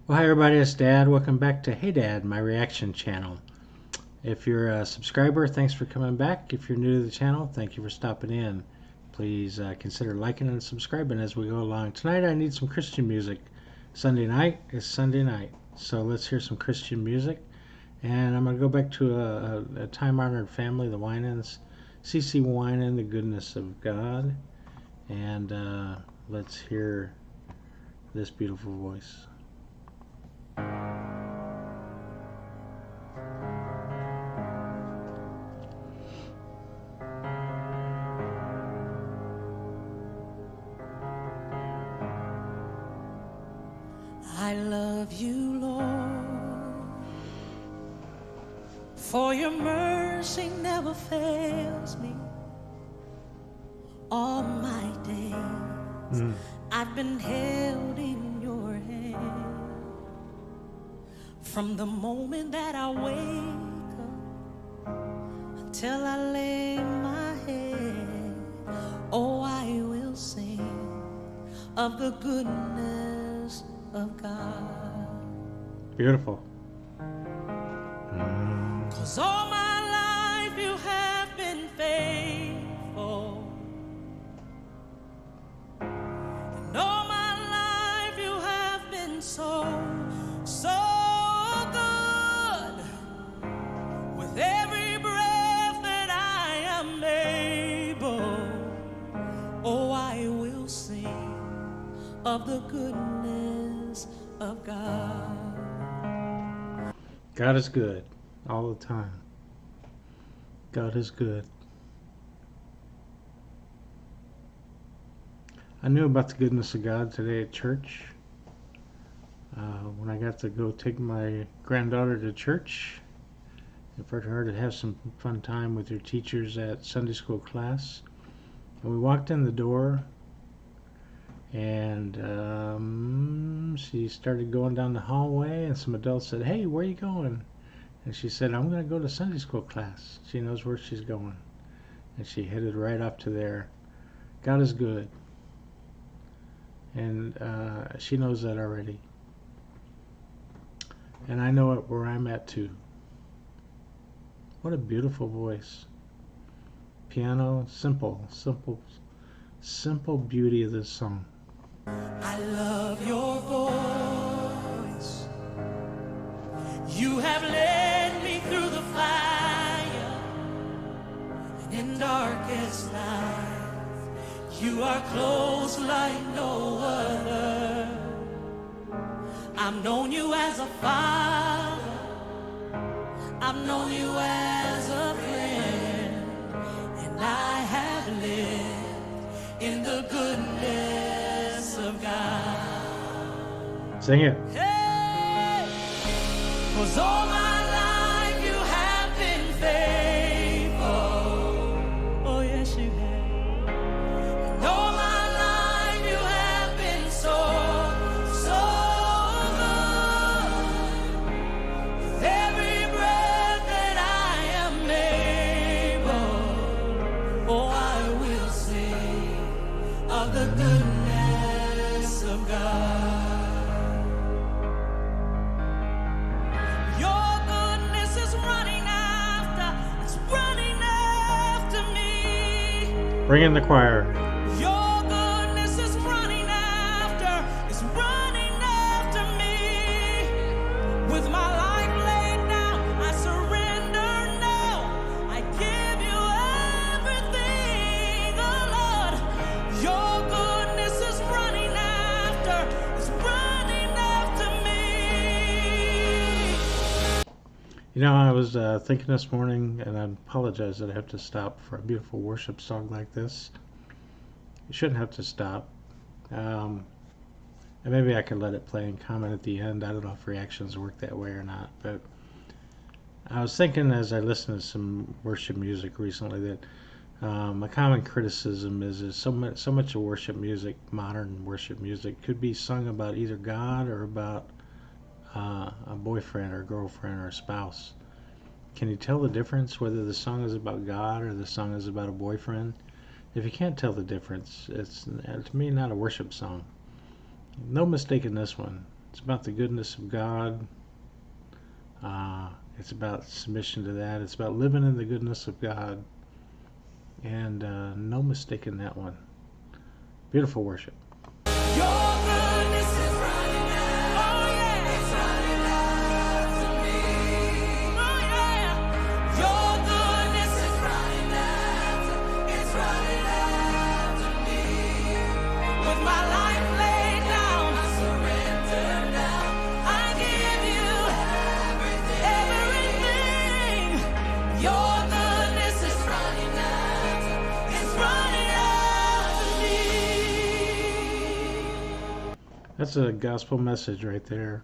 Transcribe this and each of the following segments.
Well, hi everybody, it's Dad. Welcome back to Hey Dad, my reaction channel. If you're a subscriber, thanks for coming back. If you're new to the channel, thank you for stopping in. Please consider liking and subscribing as we go along. Tonight I need some Christian music. Sunday night is Sunday night, so let's hear some Christian music. And I'm going to go back to a time-honored family, the Winans. CeCe Winan, The Goodness of God. And let's hear this beautiful voice. I love you, Lord, for your mercy never fails me. All my days I've been held in your hand. From the moment that I wake up until I lay my head, oh, I will sing of the goodness of God. Beautiful. 'Cause all my life you have been faithful, and all my life you have been so good. With every breath that I am able, oh, I will sing of the goodness of God. God is good all the time. God is good. I knew about the goodness of God today at church. When I got to go take my granddaughter to church, and for her to have some fun time with her teachers at Sunday school class. And we walked in the door, and she started going down the hallway, and some adults said, "Hey, where are you going?" And she said, "I'm going to go to Sunday school class." She knows where she's going. And she headed right up to there. God is good. And she knows that already. And I know it where I'm at too. What a beautiful voice. Piano, simple beauty of this song. I love your voice. You have led me through the fire, and in darkest night, you are close like no other. I've known you as a father, I've known you as a friend, and I have lived in the goodness of God. Sing it. Hey, 'cause all my life you have been faithful. Oh yes you have. And all my life you have been so good. With every breath that I am able, oh, I will sing of the goodness of God. Your goodness is running after me. Bring in the choir. Your goodness is running after me. With my life laid down, I surrender now. I give you everything, oh Lord. Your goodness is running after me. You know, I was thinking this morning, and I apologize that I have to stop for a beautiful worship song like this. You shouldn't have to stop. And maybe I could let it play and comment at the end. I don't know if reactions work that way or not. But I was thinking as I listened to some worship music recently that a common criticism is so much of worship music, modern worship music, could be sung about either God or about a boyfriend or girlfriend or a spouse. Can you tell the difference whether the song is about God or the song is about a boyfriend? If you can't tell the difference, it's to me not a worship song. No mistaking this one. It's about the goodness of God. It's about submission to that. It's about living in the goodness of God. And no mistaking that one. Beautiful worship. Your goodness is running out. Oh yeah, it's running after me. Oh yeah, your goodness is running after. It's running after me. With my life laid down, I surrender now. I give you everything. Your goodness is running after. It's running after me. That's a gospel message right there.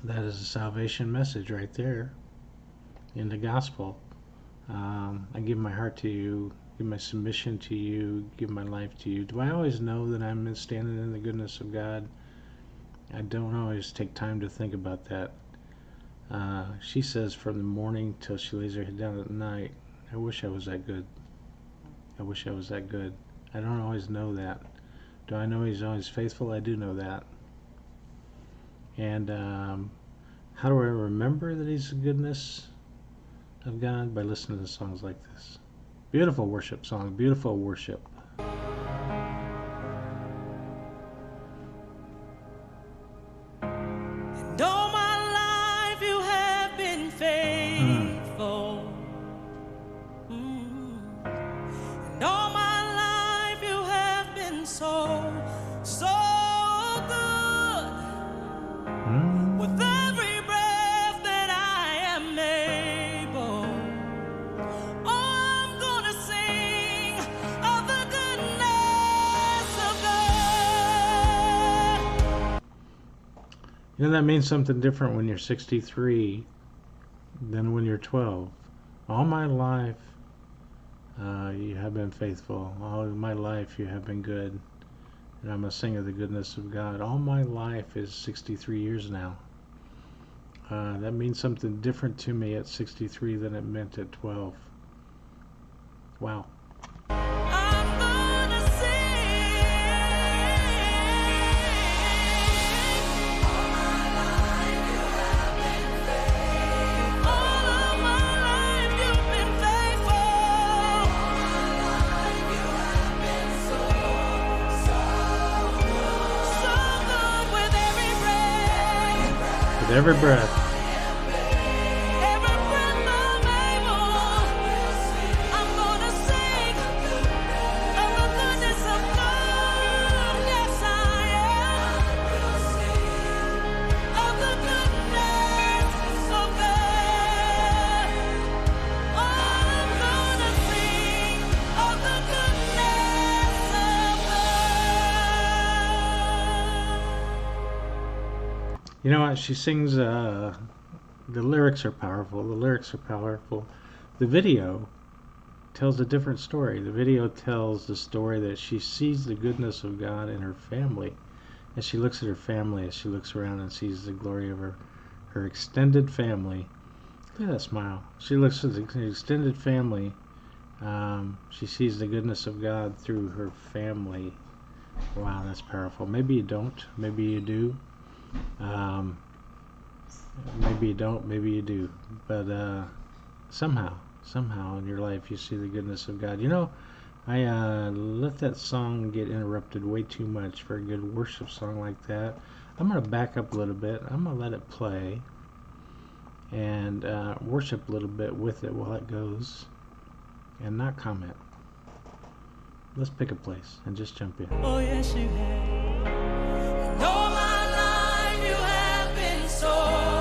That is a salvation message right there in the gospel. I give my heart to you, give my submission to you, give my life to you. Do I always know that I'm standing in the goodness of God? I don't always take time to think about that. She says from the morning till she lays her head down at night, I wish I was that good. I wish I was that good. I don't always know that. Do I know He's always faithful? I do know that. And how do I remember that He's the goodness of God? By listening to songs like this. Beautiful worship song, beautiful worship. And all my life you have been faithful. And all my life you have been so good. With every breath that I am able, I'm gonna sing of the goodness of God. You know, that means something different when you're 63 than when you're 12. All my life you have been faithful. All my life you have been good. And I'm going to sing of the goodness of God. All my life is 63 years now. That means something different to me at 63 than it meant at 12. Wow. I'm gonna sing. All my life you have been faithful. All of my life you've been faithful. All my life you have been so good with every breath. With every breath. Every breath I'm able, I'm gonna sing of the goodness of God. Yes, I am. Of the goodness of God. I'm gonna sing of the goodness of God. You know what? She sings, the lyrics are powerful. The lyrics are powerful. The video tells a different story. The video tells the story that she sees the goodness of God in her family. As she looks at her family, as she looks around and sees the glory of her extended family. Look at that smile. She looks at the extended family. She sees the goodness of God through her family. Wow, that's powerful. Maybe you don't. Maybe you do. Maybe you don't, maybe you do, but somehow in your life you see the goodness of God. You know, I let that song get interrupted way too much for a good worship song like that. I'm going to back up a little bit. I'm going to let it play and worship a little bit with it while it goes and not comment. Let's pick a place and just jump in. Oh yes, you have. And all my life you have been so good.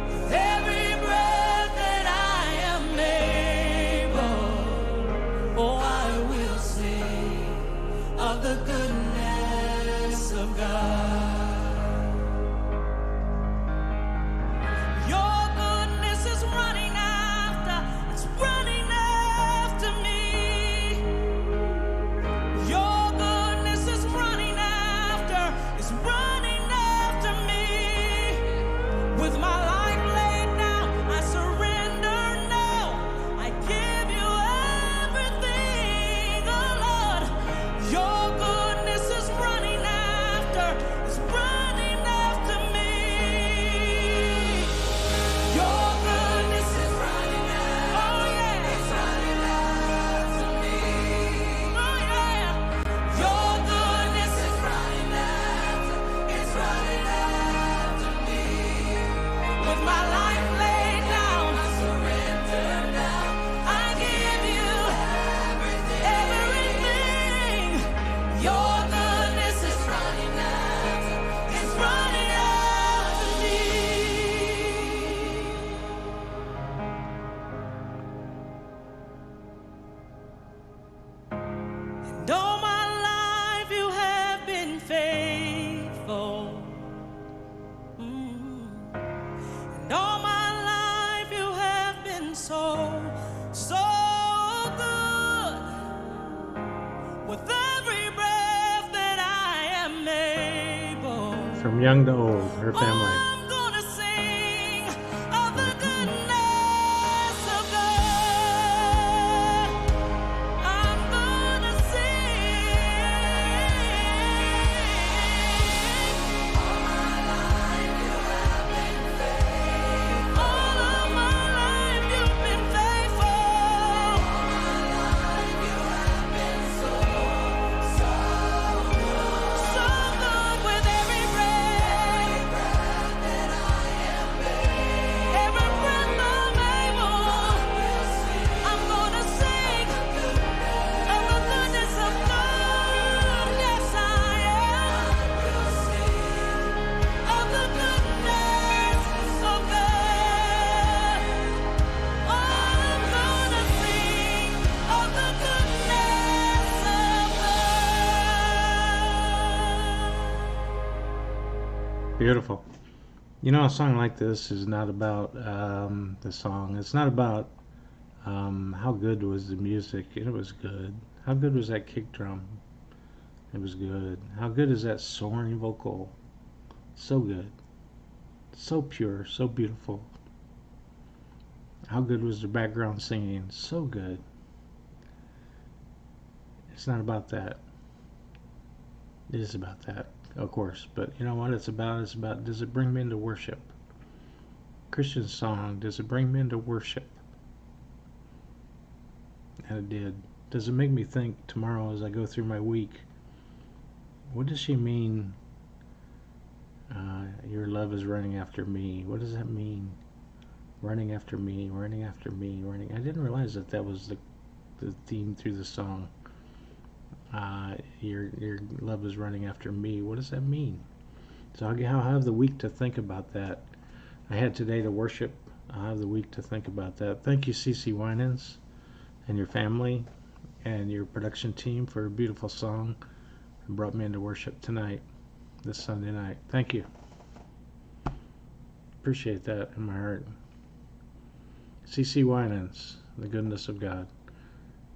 With every breath that I am able, oh, I will sing of the goodness of God. Your goodness is running after, it's running after me. Your goodness is running after, it's running after me. With my life laid down, I surrender now. I give you everything, oh Lord. Your goodness is running after, it's running after me. And all my life you have been faithful. And all my life you have been so, so good. With every breath that I am able, From young to old, her family. I'm gonna sing of the goodness of God. I'm gonna sing. All my life you have been faithful. All of my life you've been faithful. All my life you have been so, so good. So good with every breath that I am able. Every breath I'm able, I'm gonna sing of the goodness of God. Yes, I am. Of the goodness of God. I'm gonna sing of the goodness of God. Beautiful. You know, a song like this is not about the song. It's not about how good was the music. It was good. How good was that kick drum? It was good. How good is that soaring vocal? So good. So pure. So beautiful. How good was the background singing? So good. It's not about that. It is about that, of course. But you know what it's about? It's about, does it bring me into worship? Christian song, does it bring me into worship? And it did. Does it make me think tomorrow as I go through my week, what does she mean? Your love is running after me. What does that mean? Running after me, running after me, running. I didn't realize that that was the theme through the song. Your love is running after me. What does that mean? So I'll have the week to think about that. I had today to worship. I'll have the week to think about that. Thank you, CeCe Winans, and your family, and your production team for a beautiful song that brought me into worship tonight, this Sunday night. Thank you. Appreciate that in my heart. CeCe Winans, the goodness of God.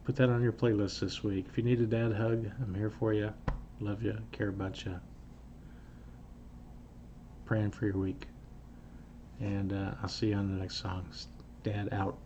Put that on your playlist this week. If you need a dad hug, I'm here for you. Love you. Care about you. Praying for your week. And I'll see you on the next song. Dad out.